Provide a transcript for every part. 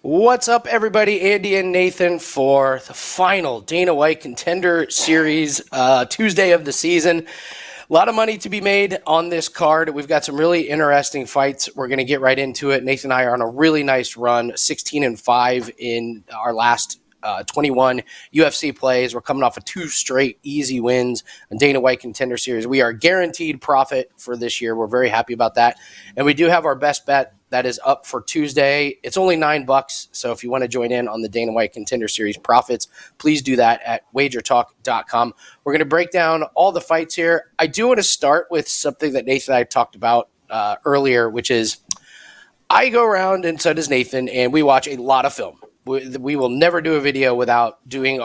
What's up, everybody? Andy and Nathan for the final Dana White Contender Series, Tuesday of the season. A lot of money to be made on this card. We've got some really interesting fights. We're going to get right into it. Nathan and I are on a really nice run, 16-5 in our last 21 UFC plays. We're coming off of 2 straight easy wins on Dana White Contender Series. We are guaranteed profit for this year. We're very happy about that. And we do have our best bet that is up for Tuesday. It's only $9. So if you want to join in on the Dana White Contender Series profits, please do that at WagerTalk.com. We're going to break down all the fights here. I do want to start with something that Nathan and I talked about earlier, which is I go around, and so does Nathan, and we watch a lot of film. We will never do a video without doing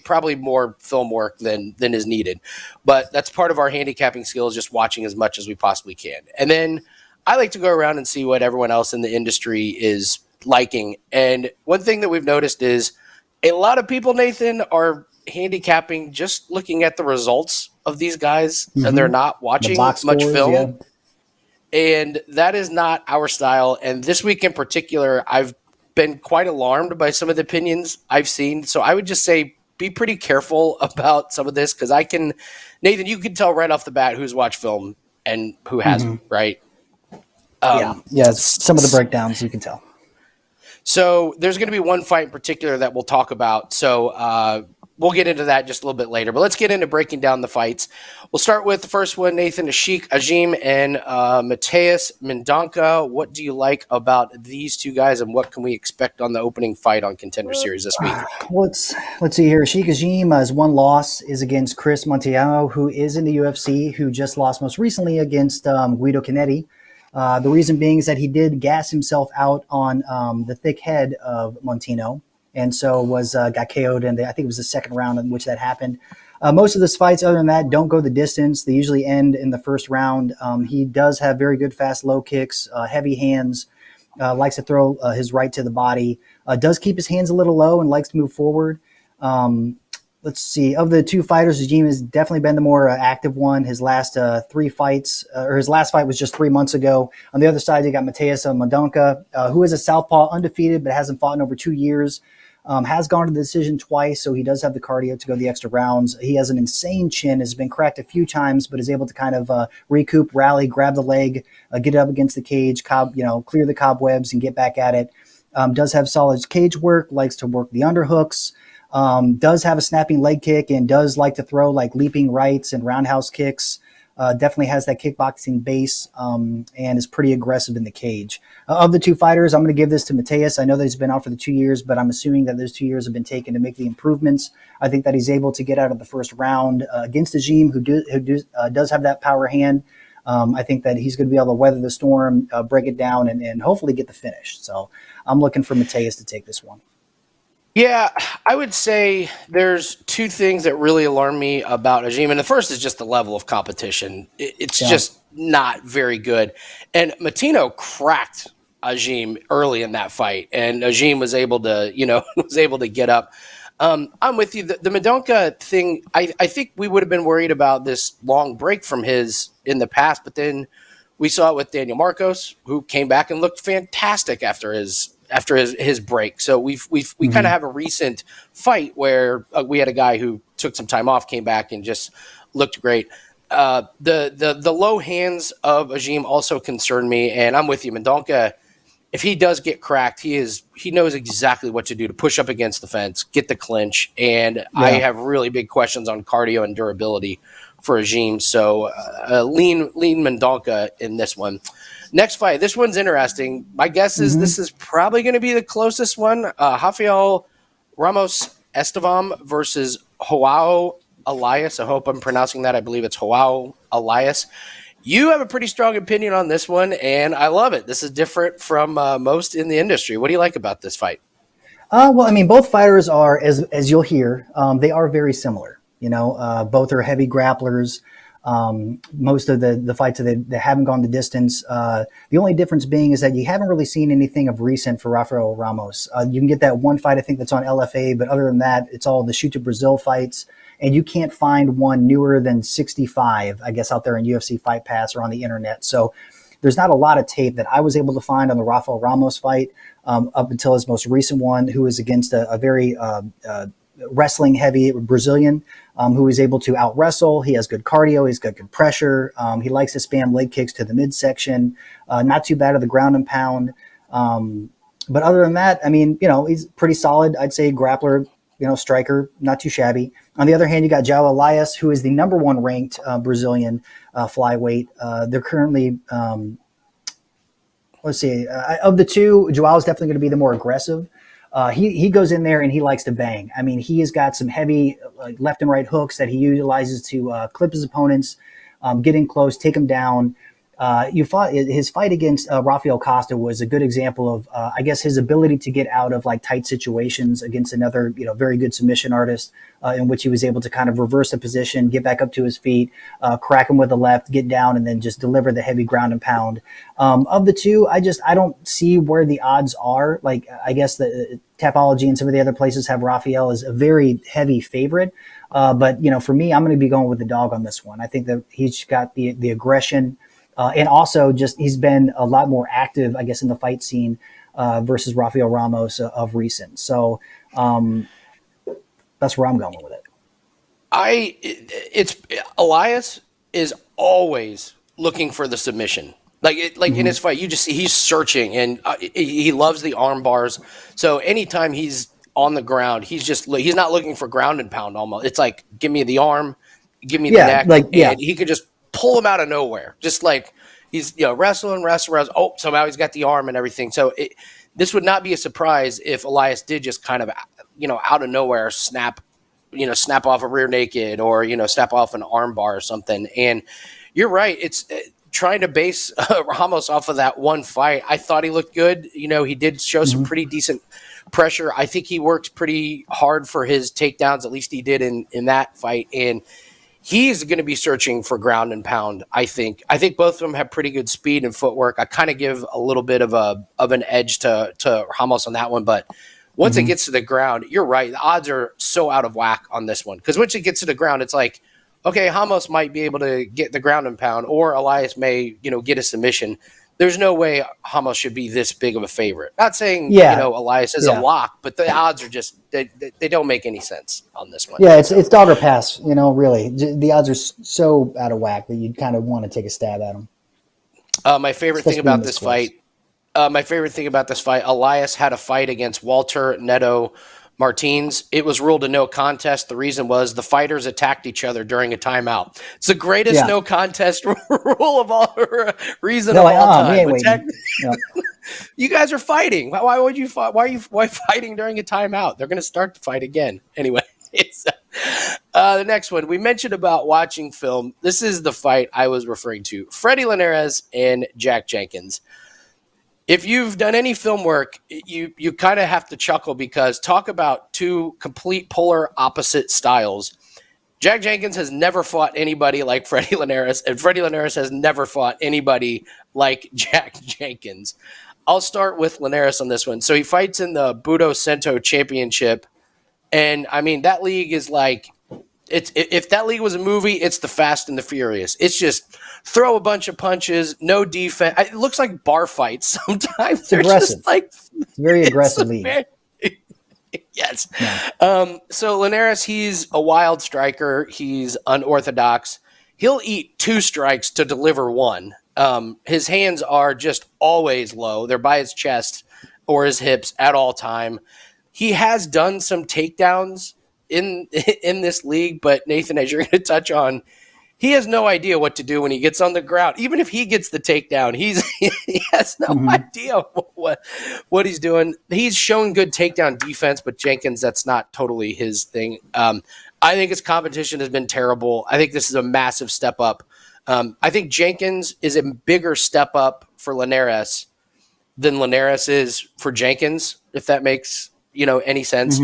probably more film work than is needed. But that's part of our handicapping skills, just watching as much as we possibly can. And then I like to go around and see what everyone else in the industry is liking. And one thing that we've noticed is a lot of people, Nathan, are handicapping just looking at the results of these guys, and they're not watching much film. Yeah. And that is not our style. And this week in particular, I've been quite alarmed by some of the opinions I've seen. So I would just say be pretty careful about some of this, because Nathan, you can tell right off the bat who's watched film and who hasn't, right? Some of the breakdowns you can tell. So there's going to be one fight in particular that we'll talk about. So we'll get into that just a little bit later. But let's get into breaking down the fights. We'll start with the first one, Nathan. Ashiek, Ajim, and Mateus, Mendonça. What do you like about these two guys, and what can we expect on the opening fight on Contender Series this week? Let's see here. Ashiek Ajim's one loss is against Chris Monteano, who is in the UFC, who just lost most recently against Guido Canetti. The reason being is that he did gas himself out on the thick head of Montino, and so got KO'd in I think it was the second round in which that happened. Most of his fights, other than that, don't go the distance. They usually end in the first round. He does have very good fast low kicks, heavy hands, likes to throw his right to the body, does keep his hands a little low and likes to move forward. Let's see. Of the two fighters, Ajim has definitely been the more active one. His last 3 fights, or his last fight was just 3 months ago. On the other side, you got Mateus Mendonça, who is a southpaw, undefeated, but hasn't fought in over 2 years. Has gone to the decision twice, so he does have the cardio to go the extra rounds. He has an insane chin, has been cracked a few times, but is able to kind of recoup, rally, grab the leg, get up against the cage, clear the cobwebs and get back at it. Does have solid cage work, likes to work the underhooks. Does have a snapping leg kick and does like to throw like leaping rights and roundhouse kicks. Definitely has that kickboxing base and is pretty aggressive in the cage. Of the two fighters, I'm going to give this to Mateus. I know that he's been out for the 2 years, but I'm assuming that those 2 years have been taken to make the improvements. I think that he's able to get out of the first round against Ajim, who does have that power hand. I think that he's going to be able to weather the storm, break it down, and hopefully get the finish. So I'm looking for Mateus to take this one. Yeah, I would say there's 2 things that really alarm me about Ajim. And the first is just the level of competition. It's just not very good. And Montino cracked Ajim early in that fight, and Ajim was able to get up. I'm with you. The Mendonça thing, I think we would have been worried about this long break from his in the past, but then we saw it with Daniel Marcos, who came back and looked fantastic after his break. So we kind of have a recent fight where we had a guy who took some time off, came back, and just looked great. The low hands of Ajim also concern me, and I'm with you. Mendonça, if he does get cracked, he knows exactly what to do to push up against the fence, get the clinch, and I have really big questions on cardio and durability for Ajim. So lean Mendonça in this one. Next fight, this one's interesting. My guess is this is probably going to be the closest one. Rafael Ramos Estevam versus João Elias. I hope I'm pronouncing that. I believe it's João Elias. You have a pretty strong opinion on this one, and I love it. This is different from most in the industry. What do you like about this fight? Well, I mean, both fighters are, as you'll hear, they are very similar. Both are heavy grapplers. Most of the fights that haven't gone the distance. The only difference being is that you haven't really seen anything of recent for Rafael Ramos. You can get that one fight, I think, that's on LFA, but other than that, it's all the Shoot to Brazil fights. And you can't find one newer than 65, I guess, out there in UFC Fight Pass or on the internet. So there's not a lot of tape that I was able to find on the Rafael Ramos fight up until his most recent one, who was against a very wrestling heavy Brazilian who is able to out wrestle. He has good cardio. He's got good pressure. He likes to spam leg kicks to the midsection. Not too bad at the ground and pound. But other than that, I mean, he's pretty solid. I'd say grappler, striker, not too shabby. On the other hand, you got João Elias, who is the number one ranked Brazilian flyweight. They're currently, let's see, of the two, João is definitely going to be the more aggressive. He goes in there and he likes to bang. I mean, he has got some heavy left and right hooks that he utilizes to clip his opponents, get in close, take him down. His fight against Rafael Costa was a good example of, I guess, his ability to get out of tight situations against another, very good submission artist, in which he was able to kind of reverse the position, get back up to his feet, crack him with the left, get down, and then just deliver the heavy ground and pound. Of the two, I don't see where the odds are. I guess the Tapology and some of the other places have Rafael as a very heavy favorite. But for me, I'm going to be going with the dog on this one. I think that he's got the aggression. And also he's been a lot more active, I guess, in the fight scene versus Rafael Ramos of recent. So that's where I'm going with it. Elias is always looking for the submission. In his fight, you just see he's searching and he loves the arm bars. So anytime he's on the ground, he's not looking for ground and pound almost. It's like, give me the arm, give me the neck. And he could just pull him out of nowhere. Just he's wrestling. Oh, somehow he's got the arm and everything. So this would not be a surprise if Elias did just kind of, out of nowhere snap off a rear naked or, snap off an arm bar or something. And you're right. It's trying to base Ramos off of that one fight. I thought he looked good. He did show some pretty decent pressure. I think he worked pretty hard for his takedowns. At least he did in that fight. And he's going to be searching for ground and pound, I think. I think both of them have pretty good speed and footwork. I kind of give a little bit of an edge to Ramos on that one. But once it gets to the ground, you're right. The odds are so out of whack on this one. Because once it gets to the ground, it's like, okay, Ramos might be able to get the ground and pound, or Elias may, get a submission. There's no way Ramos should be this big of a favorite. Not saying, Elias is a lock, but the odds are just, they don't make any sense on this one. Yeah, it's dog or pass, really. The odds are so out of whack that you'd kind of want to take a stab at them. My favorite thing about this fight, Elias had a fight against Walter Neto Martins. It was ruled a no contest. The reason was the fighters attacked each other during a timeout. It's the greatest no contest rule of all reason of all time. You guys are fighting. Why would you fight? Why fighting during a timeout? They're going to start the fight again. Anyway, it's the next one. We mentioned about watching film. This is the fight I was referring to. Freddy Linares and Jack Jenkins. If you've done any film work, you kind of have to chuckle because talk about two complete polar opposite styles. Jack Jenkins has never fought anybody like Freddy Linares, and Freddy Linares has never fought anybody like Jack Jenkins. I'll start with Linares on this one. So he fights in the Budo Sento Championship, and I mean that league is like if that league was a movie, it's the Fast and the Furious. It's just throw a bunch of punches, no defense. It looks like bar fights sometimes. It's aggressive. It's very aggressive league. Yes. Yeah. So Linares, he's a wild striker. He's unorthodox. He'll eat 2 strikes to deliver 1. His hands are just always low. They're by his chest or his hips at all time. He has done some takedowns in this league, but Nathan, as you're going to touch on, he has no idea what to do when he gets on the ground. Even if he gets the takedown, he has no idea what he's doing. He's shown good takedown defense, but Jenkins, that's not totally his thing. I think his competition has been terrible. I think this is a massive step up. I think Jenkins is a bigger step up for Linares than Linares is for Jenkins, if that makes any sense.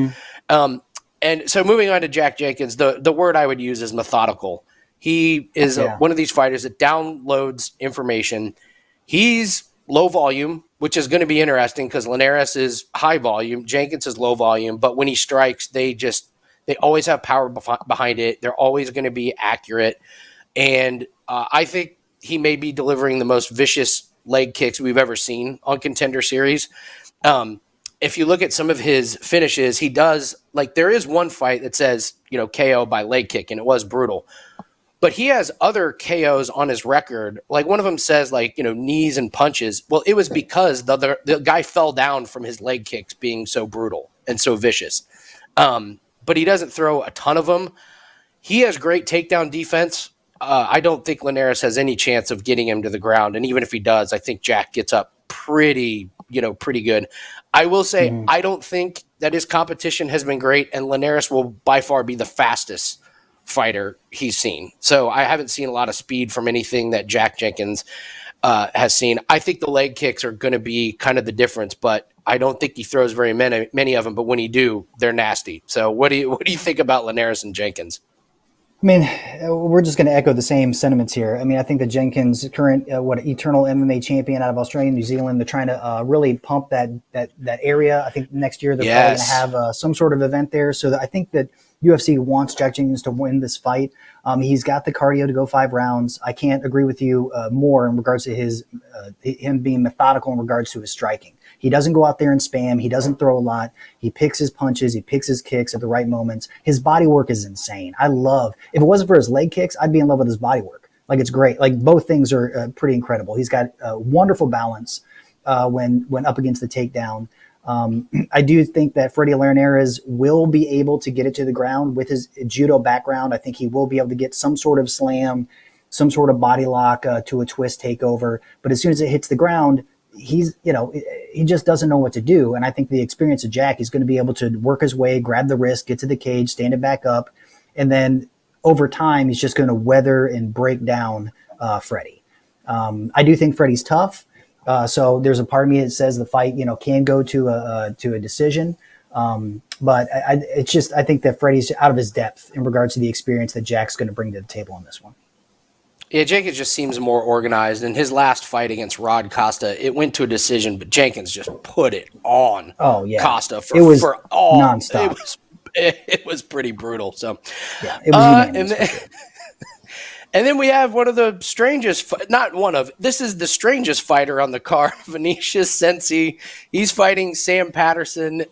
And so moving on to Jack Jenkins, the word I would use is methodical. He is one of these fighters that downloads information. He's low volume, which is going to be interesting because Linares is high volume. Jenkins is low volume, but when he strikes, they always have power behind it. They're always going to be accurate. And I think he may be delivering the most vicious leg kicks we've ever seen on Contender Series. If you look at some of his finishes, he does, like, there is one fight that says, KO by leg kick, and it was brutal. But he has other KOs on his record. Like, one of them says, like, knees and punches. Well, it was because the guy fell down from his leg kicks being so brutal and so vicious. But he doesn't throw a ton of them. He has great takedown defense. I don't think Linares has any chance of getting him to the ground. And even if he does, I think Jack gets up pretty good. I will say, I don't think that his competition has been great, and Linares will by far be the fastest fighter he's seen. So I haven't seen a lot of speed from anything that Jack Jenkins has seen. I think the leg kicks are going to be kind of the difference, but I don't think he throws very many of them. But when he do, they're nasty. So what do you think about Linares and Jenkins? I mean, we're just going to echo the same sentiments here. I mean, I think that Jenkins, current eternal MMA champion out of Australia, New Zealand, they're trying to really pump that area. I think next year they're probably going to have some sort of event there. So I think that UFC wants Jack Jenkins to win this fight. He's got the cardio to go 5 rounds. I can't agree with you more in regards to him being methodical in regards to his striking. He doesn't go out there and spam. He doesn't throw a lot. He picks his punches. He picks his kicks at the right moments. His body work is insane. If it wasn't for his leg kicks, I'd be in love with his body work. Like, it's great. Like, both things are pretty incredible. He's got wonderful balance when up against the takedown. I do think that Freddy Linares will be able to get it to the ground with his judo background. I think he will be able to get some sort of slam, some sort of body lock to a twist takeover. But as soon as it hits the ground, he just doesn't know what to do. And I think the experience of Jack, he's going to be able to work his way, grab the wrist, get to the cage, stand it back up. And then over time, he's just going to weather and break down Freddy. I do think Freddy's tough. So there's a part of me that says the fight, can go to a decision. But I think that Freddy's out of his depth in regards to the experience that Jack's going to bring to the table on this one. Yeah, Jenkins just seems more organized. In his last fight against Rod Costa, it went to a decision, but Jenkins just put it on Costa for nonstop. It was pretty brutal. So yeah, it was and then we have one of the strangest, this is the strangest fighter on the card, Vinicius Cenci. He's fighting Sam Patterson.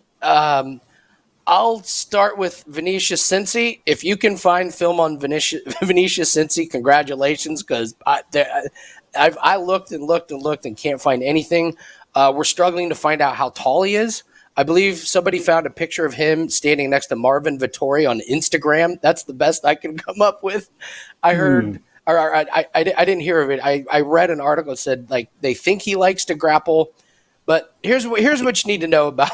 I'll start with Vinicius Cenci. If you can find film on Vinicius Cenci, congratulations, because I looked and can't find anything. We're struggling to find out how tall he is. I believe somebody found a picture of him standing next to Marvin Vettori on Instagram. That's the best I can come up with. I heard, or I didn't hear of it. I read an article that said, like, they think he likes to grapple. But here's what you need to know about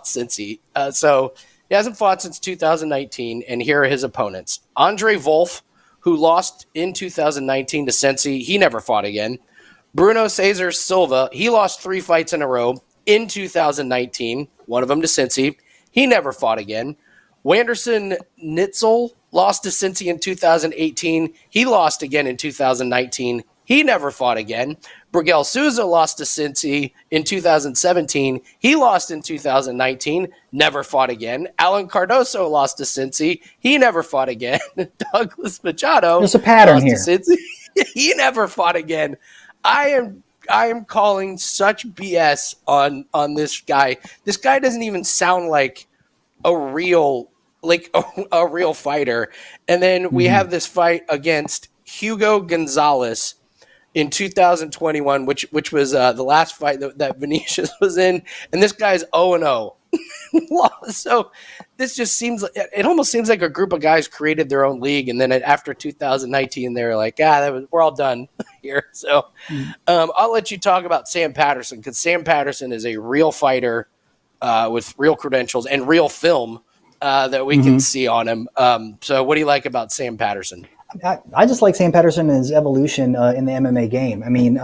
Cenci. So he hasn't fought since 2019, and here are his opponents. Andre Wolf, who lost in 2019 to Cenci, he never fought again. Bruno Cesar Silva, he lost 3 fights in a row in 2019, one of them to Cenci. He never fought again. Wanderson Nitzel lost to Cenci in 2018. He lost again in 2019. He never fought again. Brigel Souza lost to Cenci in 2017. He lost in 2019. Never fought again. Alan Cardoso lost to Cenci. He never fought again. Douglas Machado. There's a pattern here. He never fought again. I am calling such BS on this guy. This guy doesn't even sound like a real fighter. And then we have this fight against Hugo Gonzalez in 2021, which was the last fight that Vinicius was in, and this guy's 0-0. So this just seems, it almost seems like a group of guys created their own league, and then after 2019, they were like, we're all done here. So I'll let you talk about Sam Patterson, because Sam Patterson is a real fighter with real credentials and real film that we can see on him. So what do you like about Sam Patterson? I just like Sam Patterson and his evolution in the MMA game. I mean,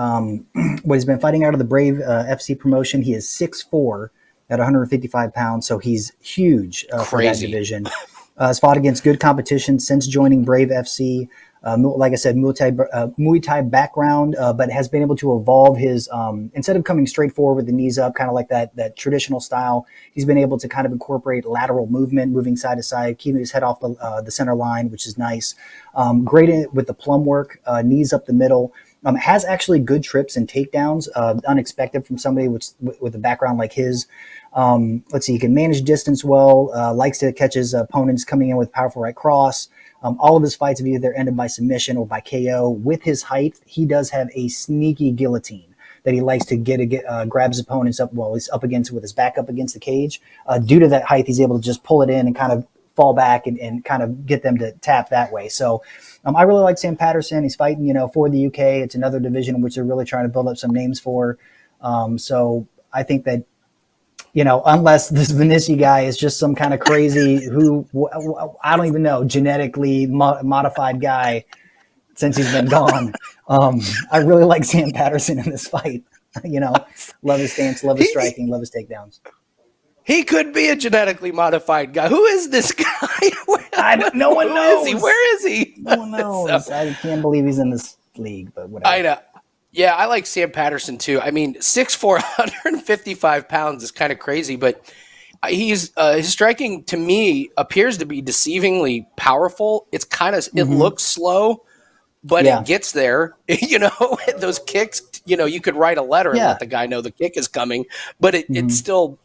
he's been fighting out of the Brave FC promotion. He is 6'4" at 155 pounds, so he's huge for that division. Has fought against good competition since joining Brave FC. Like I said, Muay Thai background, but has been able to evolve his, instead of coming straight forward with the knees up, kind of like that traditional style, he's been able to kind of incorporate lateral movement, moving side to side, keeping his head off the center line, which is nice. Great with the plum work, knees up the middle. Has actually good trips and takedowns, unexpected from somebody with a background like his. Let's see, he can manage distance well, likes to catch his opponents coming in with powerful right cross. All of his fights have either ended by submission or by KO. With his height, he does have a sneaky guillotine that he likes to grab his opponents up while he's up against with his back up against the cage. Due to that height, he's able to just pull it in and kind of fall back and kind of get them to tap that way. So I really like Sam Patterson. He's fighting, for the UK. It's another division in which they're really trying to build up some names for. So I think that, unless this Vinicius guy is just some kind of crazy I don't even know, genetically modified guy since he's been gone. I really like Sam Patterson in this fight. Love his stance, love his striking, love his takedowns. He could be a genetically modified guy. Who is this guy? No one knows. Where is he? No one knows. I can't believe he's in this league, but whatever. I know. Yeah, I like Sam Patterson too. I mean, 6'4", 155 pounds is kind of crazy, but his striking to me appears to be deceivingly powerful. It's it looks slow, but it gets there. Those kicks. You could write a letter and let the guy know the kick is coming, but it still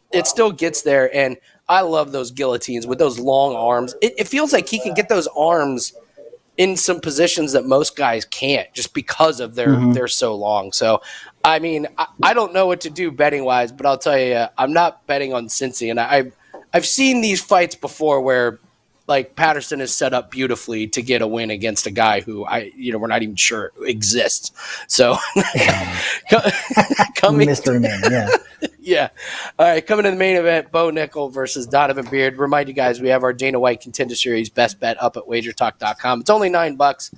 gets there. And I love those guillotines with those long arms. It feels like he can get those arms in some positions that most guys can't just because of they're so long. So, I mean, I don't know what to do betting wise, but I'll tell you, I'm not betting on Cenci. And I've seen these fights before where like Patterson is set up beautifully to get a win against a guy who we're not even sure exists. So coming mystery man, yeah. Yeah. All right, coming to the main event, Bo Nickal versus Donovan Beard. Remind you guys, we have our Dana White Contender Series best bet up at WagerTalk.com. It's only $9.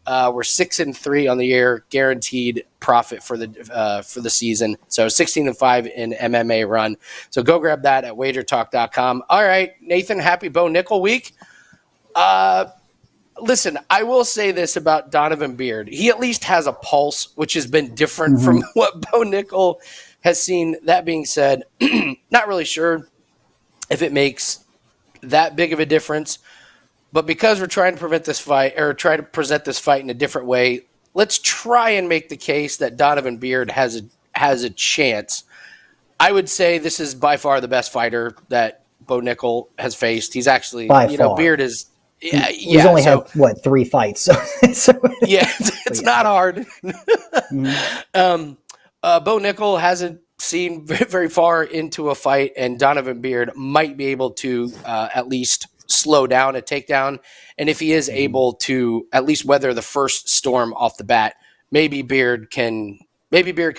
We're 6-3 on the year, guaranteed profit for the season. So 16-5 in MMA run. So go grab that at WagerTalk.com. All right, Nathan, happy Bo Nickal week. Listen, I will say this about Donovan Beard. He at least has a pulse, which has been different from what Bo Nickal has seen. That being said, not really sure if it makes that big of a difference. But because we're trying to prevent this fight or try to present this fight in a different way, let's try and make the case that Donovan Beard has a chance. I would say this is by far the best fighter that Bo Nickal has faced. He's actually, Beard is. He's only had 3 fights. So it's not hard. Bo Nickal hasn't seen very far into a fight, and Donovan Beard might be able to at least slow down a takedown. And if he is able to at least weather the first storm off the bat, maybe Beard can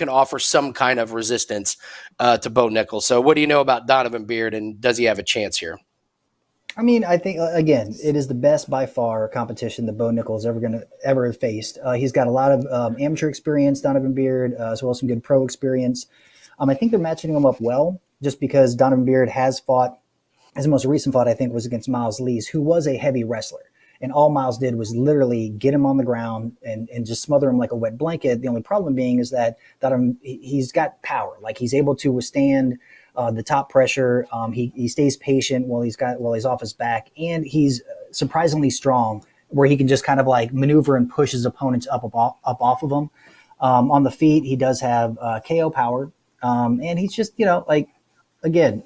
offer some kind of resistance to Bo Nickal. So what do you know about Donovan Beard, and does he have a chance here? I mean, I think, again, it is the best by far competition that Bo Nickal is ever faced. He's got a lot of amateur experience, Donovan Beard, as well as some good pro experience. I think they're matching him up well just because Donovan Beard has fought. His most recent fight, I think, was against Miles Lees, who was a heavy wrestler. And all Miles did was literally get him on the ground and just smother him like a wet blanket. The only problem being is that he's got power. Like, he's able to withstand the top pressure. He stays patient while he's off his back. And he's surprisingly strong where he can just kind of like maneuver and push his opponents up off of him. On the feet, he does have KO power. And he's just, again,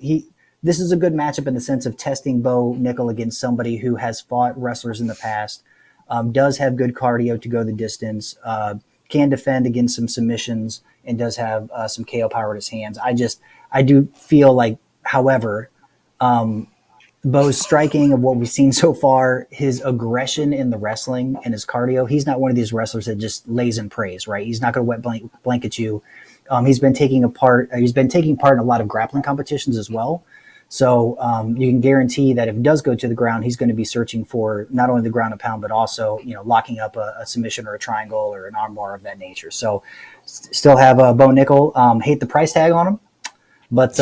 this is a good matchup in the sense of testing Bo Nickal against somebody who has fought wrestlers in the past, does have good cardio to go the distance, can defend against some submissions, and does have some KO power at his hands. I do feel like, however, Bo's striking of what we've seen so far, his aggression in the wrestling and his cardio, he's not one of these wrestlers that just lays in praise, right? He's not going to wet blanket you. He's been taking part in a lot of grappling competitions as well. So you can guarantee that if he does go to the ground, he's going to be searching for not only the ground and pound, but also, locking up a submission or a triangle or an armbar of that nature. So still have Bo Nickal. Hate the price tag on him. But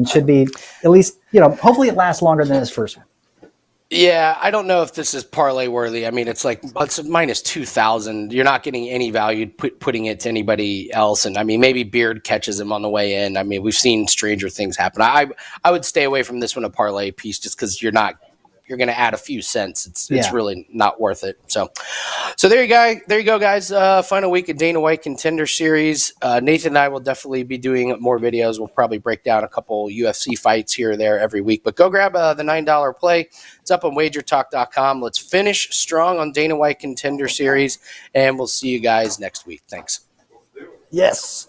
should be at least, hopefully it lasts longer than his first one. Yeah, I don't know if this is parlay worthy. I mean, it's minus 2,000. You're not getting any value putting it to anybody else. And I mean, maybe Beard catches him on the way in. I mean, we've seen stranger things happen. I would stay away from this one, a parlay piece, just because you're not you're going to add a few cents. It's Yeah. really not worth it. So there you go, guys. Final week of Dana White Contender Series. Nathan and I will definitely be doing more videos. We'll probably break down a couple UFC fights here or there every week. But go grab the $9 play. It's up on WagerTalk.com. Let's finish strong on Dana White Contender Series, and we'll see you guys next week. Thanks. Yes.